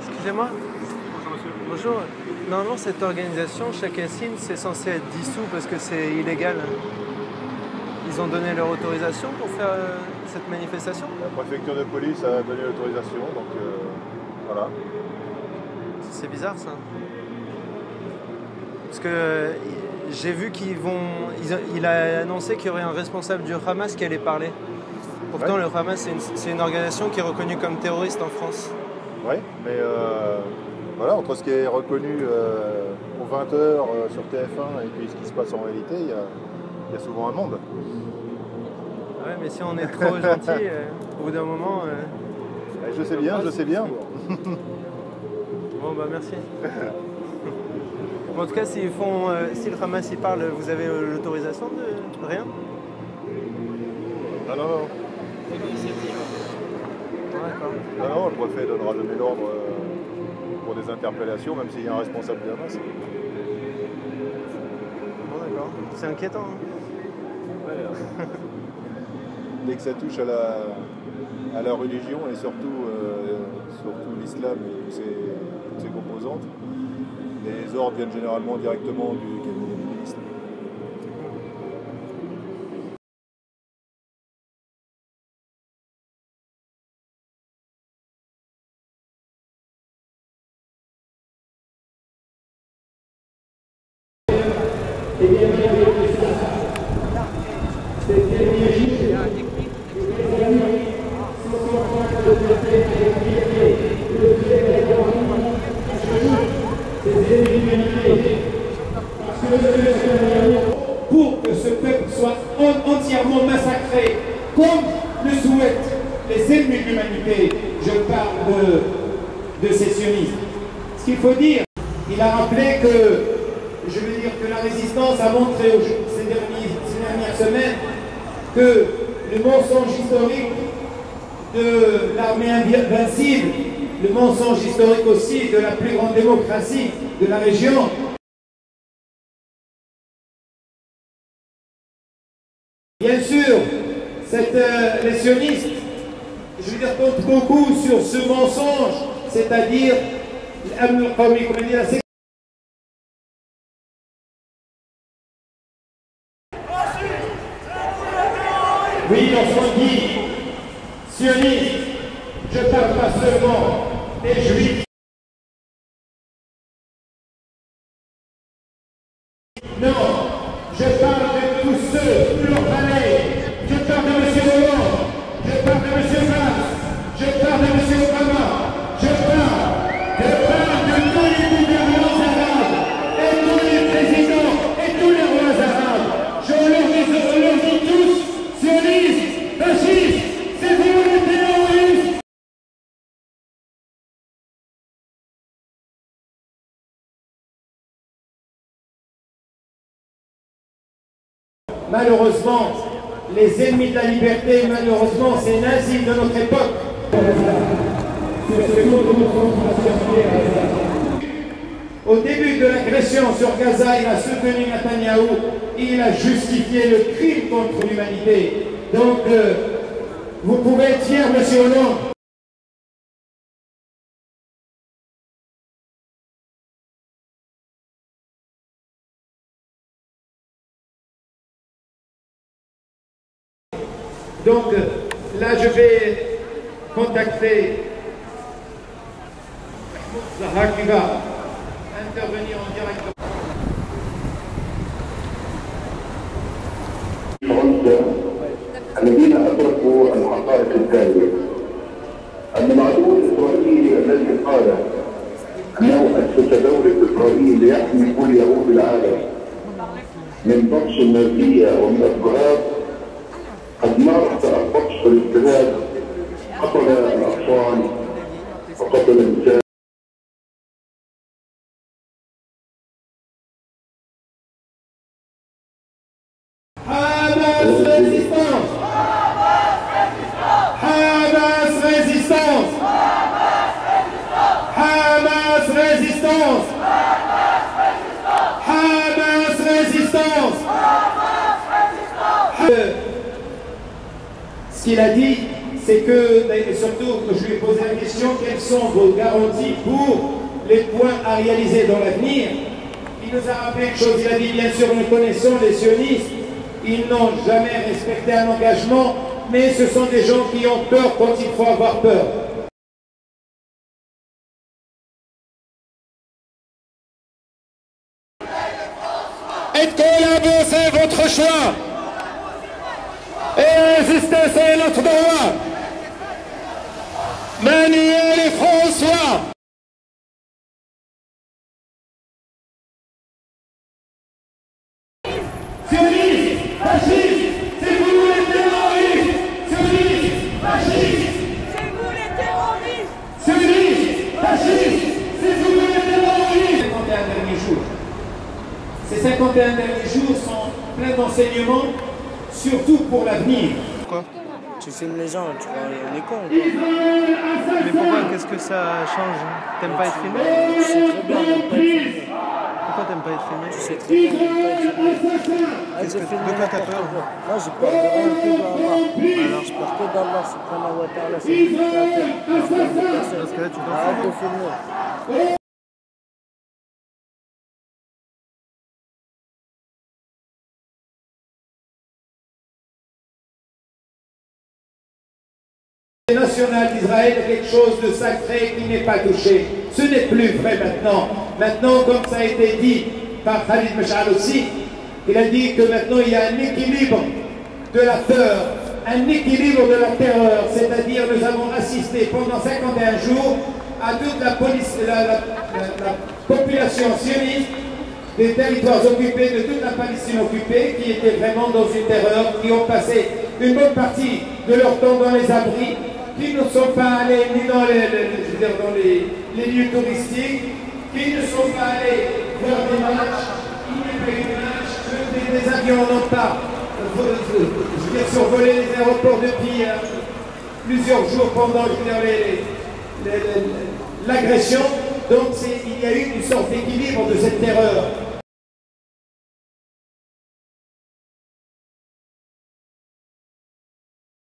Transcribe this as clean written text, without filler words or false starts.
Excusez-moi. Bonjour. Normalement, cette organisation, chaque Yassine, c'est censé être dissous parce que c'est illégal. Ils ont donné leur autorisation pour faire cette manifestation? La préfecture de police a donné l'autorisation, donc voilà. C'est bizarre ça. Parce que j'ai vu il a annoncé qu'il y aurait un responsable du Hamas qui allait parler. Pourtant, ouais. Le Hamas, c'est une organisation qui est reconnue comme terroriste en France. Oui, mais voilà, entre ce qui est reconnu aux 20h sur TF1 et puis ce qui se passe en réalité, il y a souvent un monde. Ouais, mais si on est trop gentil, au bout d'un moment... je sais bien, je sais bien. Bon, bah merci. En tout cas, si le Hamas y parle, vous avez l'autorisation de rien? Ah non, non. C'est l'initiative. Non, non, le préfet donnera jamais l'ordre pour des interpellations, même s'il y a un responsable de Hamas. Bon, d'accord. C'est inquiétant. Hein. Ouais, dès que ça touche à la religion et surtout l'islam et toutes ses composantes, les ordres viennent généralement directement du cabinet du ministre. Pour que ce peuple soit entièrement massacré, comme le souhaitent les ennemis de l'humanité, je parle de ces sionistes. Ce qu'il faut dire, il a rappelé que la résistance a montré ces dernières semaines que le mensonge historique de l'armée invincible, le mensonge historique aussi de la plus grande démocratie de la région. Bien sûr, les sionistes, je veux dire, comptent beaucoup sur ce mensonge, c'est-à-dire oui, lorsqu'on dit sioniste, je ne parle pas seulement des juifs. Non, je parle de tous ceux qui l'ont parlé. Je parle de M. Hollande, je parle de M. Valls, je parle de M. Obama, je parle de tous les gouvernants arabes, et tous les présidents, et tous les rois arabes. Je leur dis tous, sionistes, fascistes, c'est vous les terroristes. Malheureusement, les ennemis de la liberté, malheureusement, c'est nazi de notre époque. Au début de l'agression sur Gaza, il a soutenu Netanyahou, il a justifié le crime contre l'humanité. Donc, vous pouvez être fier, monsieur Hollande. Donc là, je vais contacter Zahra qui va intervenir en direct. الذين أدركوا الحقائق التالية ليحمي كل يهود العالم من بطش النازية ومن الضراب. قد مارس بطش الاضطهاد، قتل الأطفال وقتل النساء. Hamas résistance! Hamas résistance! Hamas résistance! Hamas résistance! Ce qu'il a dit, c'est que, et surtout, je lui ai posé la question, quelles sont vos garanties pour les points à réaliser dans l'avenir? Il nous a rappelé une chose, il a dit, bien sûr, nous connaissons les sionistes, ils n'ont jamais respecté un engagement, mais ce sont des gens qui ont peur quand il faut avoir peur. Et collaborer, c'est votre choix. Et résister, c'est notre droit. Manuel et François. Sionistes, fascistes, c'est vous les terroristes. Sionistes, fascistes. C'est vous les terroristes. Sionistes, fascistes, c'est vous les terroristes. 51 derniers jours. Ces 51 derniers jours sont pleins d'enseignements, surtout pour l'avenir. Pourquoi? Tu filmes les gens, tu vois, on est cons quoi. Mais pourquoi? Qu'est-ce que ça change? T'aimes pas être filmé? Tu sais très bien ne pas être filmé. Pourquoi t'aimes pas être filmé? Tu sais très bien ne pas être filmé. De quoi t'as peur? Moi j'ai peur de rien que d'Allah. Alors je peur que d'Allah, subhanahu wa ta'ala, c'est lui qui a fait. Parce que là, tu dois Arrête de filmer. National d'Israël est quelque chose de sacré qui n'est pas touché. Ce n'est plus vrai maintenant. Maintenant, comme ça a été dit par Khalid Meshal aussi, il a dit que maintenant il y a un équilibre de la peur, un équilibre de la terreur. C'est-à-dire nous avons assisté pendant 51 jours à toute la population sioniste des territoires occupés, de toute la Palestine occupée, qui étaient vraiment dans une terreur, qui ont passé une bonne partie de leur temps dans les abris, qui ne sont pas allés ni dans les lieux touristiques, qui ne sont pas allés voir des matchs, qui n'ont pas eu de matchs, des avions n'ont pas survolé les aéroports depuis plusieurs jours pendant l'agression. Donc il y a eu une sorte d'équilibre de cette terreur.